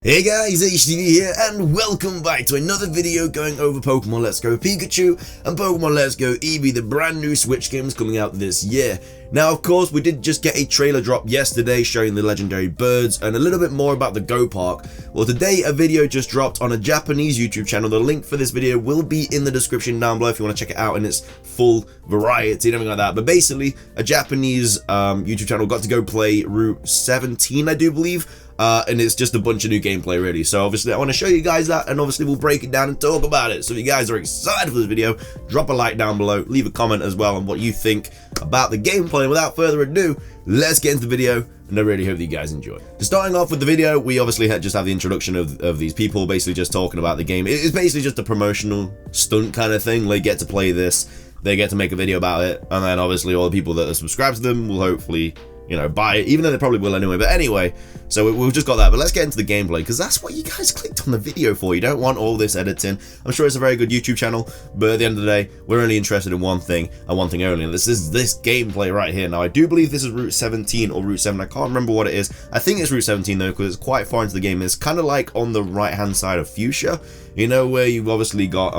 Hey guys, HTV here, and welcome back to another video going over Pokemon Let's Go Pikachu and Pokemon Let's Go Eevee, the brand new Switch games coming out this year. Now, of course, we did just get a trailer drop yesterday showing the legendary birds and a little bit more about the Go Park. Well, today a video just dropped on a Japanese YouTube channel. The link for this video will be in the description down below if you want to check it out in its full variety and everything like that. But basically, a Japanese YouTube channel got to go play Route 17, I do believe. And it's just a bunch of new gameplay really, so obviously I want to show you guys that, and obviously we'll break it down and talk about it. So if you guys are excited for this video, drop a like down below, leave a comment as well on what you think about the gameplay, and without further ado, let's get into the video, and I really hope that you guys enjoy. So starting off with the video, we obviously just have the introduction of these people basically just talking about the game. It's basically just a promotional stunt kind of thing. They get to play this, they get to make a video about it, and then obviously all the people that are subscribed to them will hopefully, you know, buy it, even though they probably will anyway. But anyway, so we've just got that. But let's get into the gameplay, because that's what you guys clicked on the video for. You don't want all this editing. I'm sure it's a very good YouTube channel, but at the end of the day, we're only interested in one thing and one thing only, and this is this gameplay right here. Now, I do believe this is Route 17 or Route 7. I can't remember what it is. I think it's Route 17 though, because it's quite far into the game. It's kind of like on the right hand side of Fuchsia, you know, where you've obviously got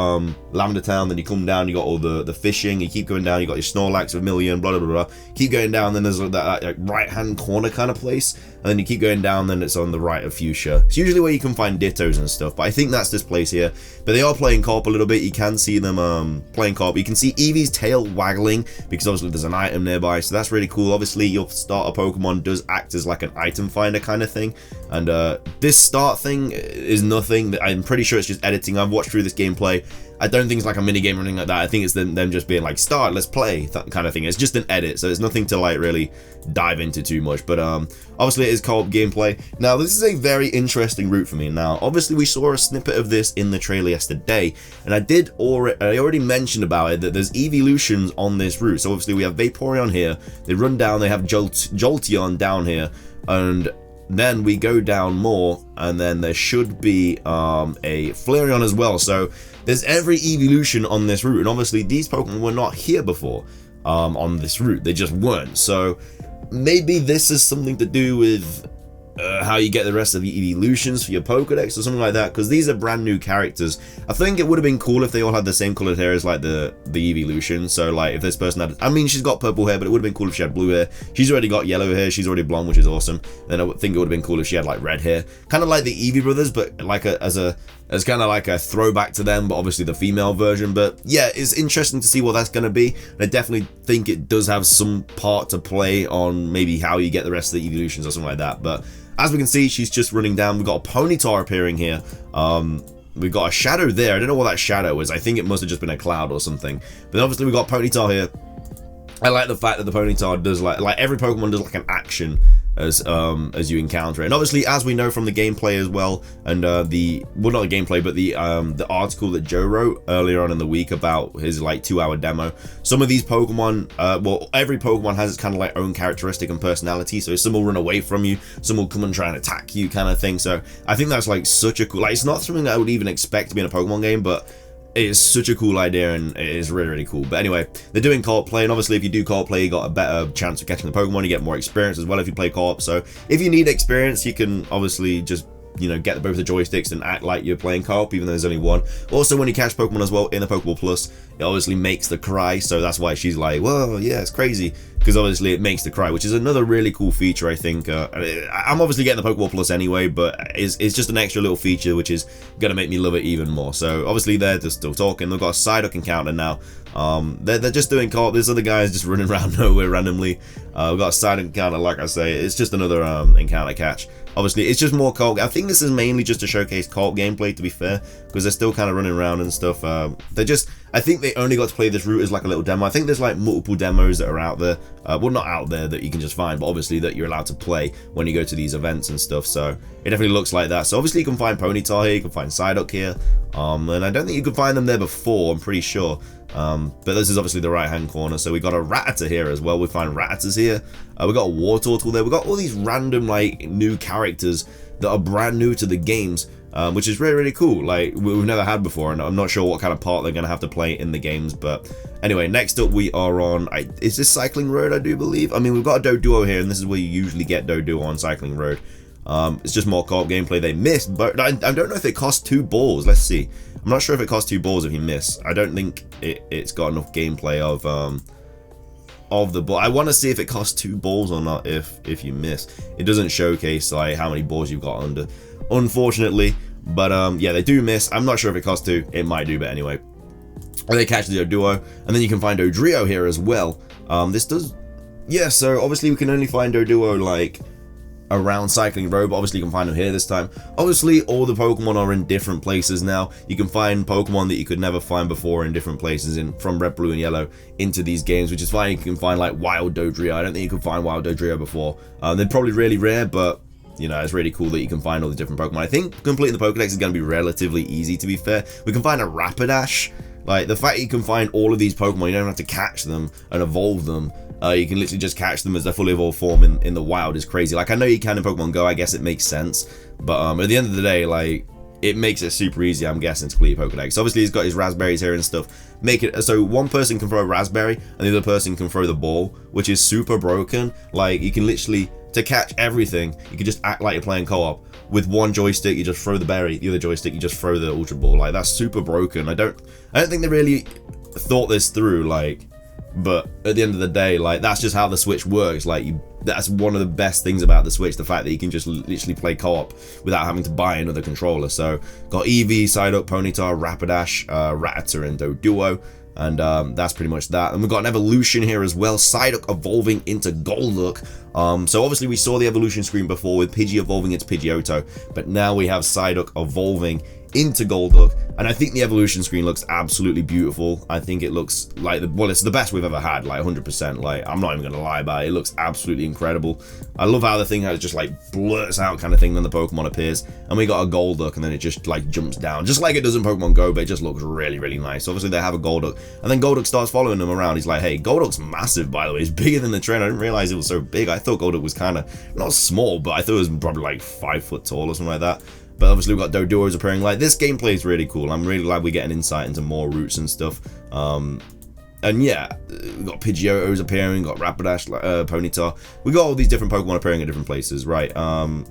Lavender Town, then you come down, you got all the fishing, you keep going down, you got your Snorlax, Vermilion, blah blah blah, keep going down, then there's that like, right hand corner kind of place, and then you keep going down, then it's on the right of Fuchsia. It's usually where you can find Dittos and stuff, but I think that's this place here. But they are playing co-op a little bit. You can see them playing co-op. You can see Eevee's tail waggling because obviously there's an item nearby, so that's really cool. Obviously your starter Pokemon does act as like an item finder kind of thing, and this start thing is nothing. I'm pretty sure it's just editing. I've watched through this gameplay. I don't think it's like a mini game or anything like that. I think it's them just being like, start, let's play, that kind of thing. It's just an edit, so it's nothing to like really dive into too much. But obviously it is co-op gameplay. Now, this is a very interesting route for me. Now, obviously we saw a snippet of this in the trailer yesterday, and I already mentioned about it, that there's Eeveelutions on this route. So obviously we have Vaporeon here, they run down, they have Jolteon down here, and then we go down more, and then there should be a Flareon as well. So there's every Eeveelution on this route, and obviously these Pokemon were not here before on this route. They just weren't. So maybe this is something to do with how you get the rest of the Eeveelutions for your Pokedex or something like that, because these are brand new characters. I think it would have been cool if they all had the same colored hair as like the Eeveelution. So like if this person had, I mean, she's got purple hair, but it would have been cool if she had blue hair. She's already got yellow hair, she's already blonde, which is awesome. Then I would think it would have been cool if she had like red hair, kind of like the Eevee brothers, but like as kind of like a throwback to them, but obviously the female version. But yeah, it's interesting to see what that's going to be. And I definitely think it does have some part to play on maybe how you get the rest of the Eeveelutions or something like that. But as we can see, she's just running down. We've got a Ponyta appearing here. We've got a shadow there. I don't know what that shadow is. I think it must have just been a cloud or something. But obviously we've got Ponyta here. I like the fact that the Ponyta does like every Pokemon does like an action as you encounter it. And obviously, as we know from the gameplay as well, and not the gameplay, but the article that Joe wrote earlier on in the week about his like 2-hour demo, some of these Pokemon, well, every Pokemon has its kind of like own characteristic and personality. So some will run away from you, some will come and try and attack you, kind of thing. So I think that's like such a cool, like, it's not something that I would even expect to be in a Pokemon game, but it is such a cool idea, and it is really, really cool. But anyway, they're doing co-op play, and obviously if you do co-op play, you got a better chance of catching the Pokemon. You get more experience as well if you play co-op. So if you need experience, you can obviously just, you know, get both the joysticks and act like you're playing co-op, even though there's only one. Also, when you catch Pokemon as well in the Pokeball Plus, it obviously makes the cry, so that's why she's like, whoa, yeah, it's crazy, because obviously it makes the cry, which is another really cool feature, I think. I'm obviously getting the Pokeball Plus anyway, but it's just an extra little feature which is gonna make me love it even more. So obviously they're just still talking. They've got a Psyduck encounter now. They're just doing co-op. There's other guys just running around nowhere randomly. We've got a Psyduck encounter, like I say. It's just another encounter catch. Obviously, it's just more co-op. I think this is mainly just to showcase co-op gameplay, to be fair, because they're still kind of running around and stuff. I think they only got to play this route as like a little demo. I think there's like multiple demos that are out there. Well, not out there that you can just find, but obviously that you're allowed to play when you go to these events and stuff. So it definitely looks like that. So obviously you can find Ponyta here, you can find Psyduck here. And I don't think you could find them there before, I'm pretty sure. But this is obviously the right hand corner, so we got a Rattata here as well. We find Rattatas here. We got a Wartortle there. We got all these random like new characters that are brand new to the games, which is really, really cool. Like we've never had before, and I'm not sure what kind of part they're gonna have to play in the games. But anyway, next up we are on, is this Cycling Road, I do believe. I mean, we've got a Doduo here, and this is where you usually get Doduo on Cycling Road. It's just more co-op gameplay. They missed, but I don't know if it costs 2 balls. Let's see. I'm not sure if it costs 2 balls if you miss. I don't think it's got enough gameplay of the ball. I want to see if it costs 2 balls or not if you miss. It doesn't showcase like how many balls you've got under, unfortunately. But yeah, they do miss. I'm not sure if it costs 2. It might do, but anyway. And they catch the Duo, and then you can find Odrio here as well. This does, yeah. So obviously we can only find Duo like around Cycling Road, but obviously you can find them here this time. Obviously all the Pokemon are in different places now. You can find Pokemon that you could never find before in different places from Red, Blue and Yellow into these games, which is fine. You can find like Wild Dodrio. I don't think you could find Wild Dodrio before. They're probably really rare, but you know, it's really cool that you can find all the different Pokemon. I think completing the Pokedex is going to be relatively easy, to be fair. We can find a Rapidash. Like, the fact that you can find all of these Pokemon, you don't have to catch them and evolve them. You can literally just catch them as their fully evolved form in the wild is crazy. Like, I know you can in Pokemon Go, I guess it makes sense. But at the end of the day, like, it makes it super easy, I'm guessing, to complete Pokedex. Obviously, he's got his raspberries here and stuff. Make it so one person can throw a raspberry and the other person can throw the ball, which is super broken. Like, you can literally, to catch everything, you can just act like you're playing co-op. With one joystick, you just throw the berry. The other joystick, you just throw the Ultra Ball. Like, that's super broken. I don't think they really thought this through. Like, but at the end of the day, like, that's just how the Switch works. Like, that's one of the best things about the Switch, the fact that you can just literally play co-op without having to buy another controller. So, got Eevee, Psyduck, Ponyta, Rapidash, Rattata, and Doduo. And that's pretty much that. And we've got an evolution here as well. Psyduck evolving into Golduck. So obviously we saw the evolution screen before with Pidgey evolving into Pidgeotto, but now we have Psyduck evolving into Golduck, and I think the evolution screen looks absolutely beautiful. I think it looks like it's the best we've ever had, like 100%. Like, I'm not even gonna lie about it. It looks absolutely incredible. I love how the thing has just like blurts out kind of thing when the Pokemon appears, and we got a Golduck, and then it just like jumps down, just like it does in Pokemon Go, but it just looks really, really nice. Obviously they have a Golduck, and then Golduck starts following them around. He's like, hey, Golduck's massive, by the way. He's bigger than the trainer. I didn't realize it was so big. I thought Golduck was kind of not small, but I thought it was probably like 5 foot tall or something like that. But obviously we've got Doduos appearing. Like, this gameplay is really cool. I'm really glad we get an insight into more routes and stuff. And yeah, we've got Pidgeotos appearing, got Rapidash, Ponyta. We got all these different Pokemon appearing at different places, right?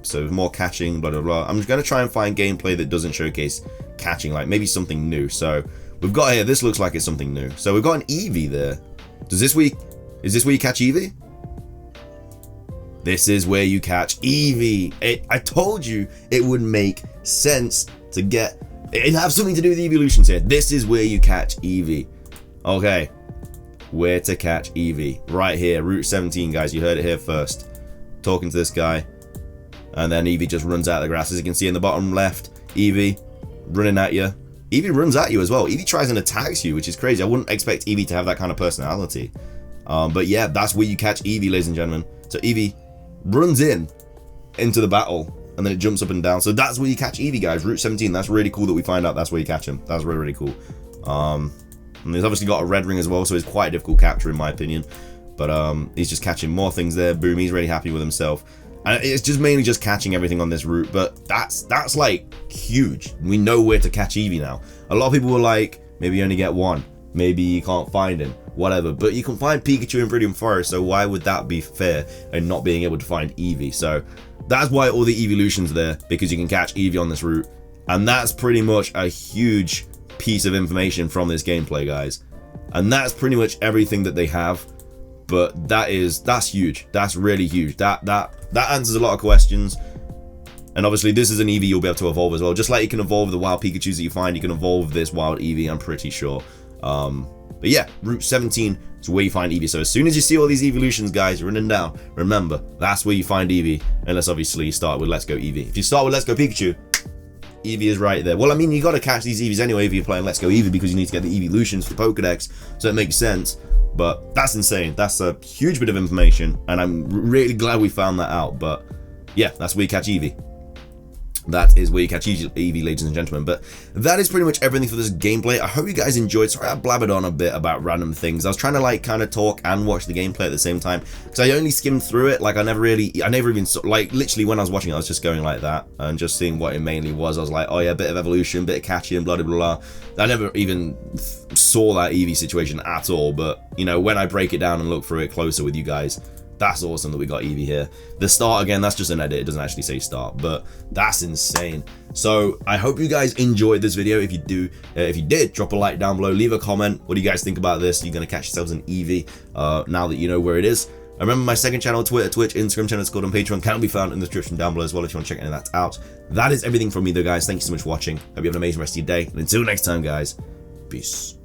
So more catching, blah, blah, blah. I'm just going to try and find gameplay that doesn't showcase catching, like maybe something new. So we've got here, this looks like it's something new. So we've got an Eevee there. Is this where you catch Eevee? This is where you catch Eevee. I told you it would make sense to get... It'd have something to do with the Eeveelutions here. This is where you catch Eevee. Okay. Where to catch Eevee. Right here. Route 17, guys. You heard it here first. Talking to this guy. And then Eevee just runs out of the grass. As you can see in the bottom left, Eevee running at you. Eevee runs at you as well. Eevee tries and attacks you, which is crazy. I wouldn't expect Eevee to have that kind of personality. But yeah, that's where you catch Eevee, ladies and gentlemen. So Eevee runs into the battle, and then it jumps up and down. So that's where you catch Eevee, guys. Route 17. That's really cool that we find out that's where you catch him. That's really, really cool. And he's obviously got a red ring as well, so it's quite a difficult capture in my opinion. But he's just catching more things there. Boom, he's really happy with himself. And it's just mainly just catching everything on this route, but that's like huge. We know where to catch Eevee now. A lot of people were like, maybe you only get one. Maybe you can't find him, whatever. But you can find Pikachu in Viridian Forest, so why would that be fair and not being able to find Eevee? So that's why all the Eeveelutions are there, because you can catch Eevee on this route. And that's pretty much a huge piece of information from this gameplay, guys. And that's pretty much everything that they have. But that's huge. That's really huge. That answers a lot of questions. And obviously this is an Eevee you'll be able to evolve as well. Just like you can evolve the wild Pikachus that you find, you can evolve this wild Eevee, I'm pretty sure. But yeah, Route 17 is where you find Eevee. So as soon as you see all these Eeveelutions, guys, running down, remember, that's where you find Eevee. Unless obviously you start with Let's Go Eevee. If you start with Let's Go Pikachu, Eevee is right there. Well, I mean, you got to catch these Eevees anyway if you're playing Let's Go Eevee, because you need to get the Eeveelutions for Pokedex. So it makes sense. But that's insane. That's a huge bit of information, and I'm really glad we found that out. But yeah, that's where you catch Eevee. That is where you catch Eevee, ladies and gentlemen. But that is pretty much everything for this gameplay. I hope you guys enjoyed. Sorry I blabbered on a bit about random things. I was trying to like kind of talk and watch the gameplay at the same time, because I only skimmed through it. Like I never even saw, like literally when I was watching it, I was just going like that and just seeing what it mainly was. I was like, oh yeah, bit of evolution, bit of catching, blah blah blah. I never even saw that Eevee situation at all. But you know, when I break it down and look through it closer with you guys, That's awesome that we got Eevee here. The start, again, that's just an edit. It doesn't actually say start, but that's insane. So I hope you guys enjoyed this video. If you did, drop a like down below, leave a comment. What do you guys think about this? You're gonna catch yourselves an Eevee now that you know where it is. Remember my second channel, Twitter, Twitch, Instagram channel, Discord, and Patreon can be found in the description down below as well if you want to check any of that out. That is everything from me though, guys. Thank you so much for watching. Hope you have an amazing rest of your day. And until next time, guys, peace.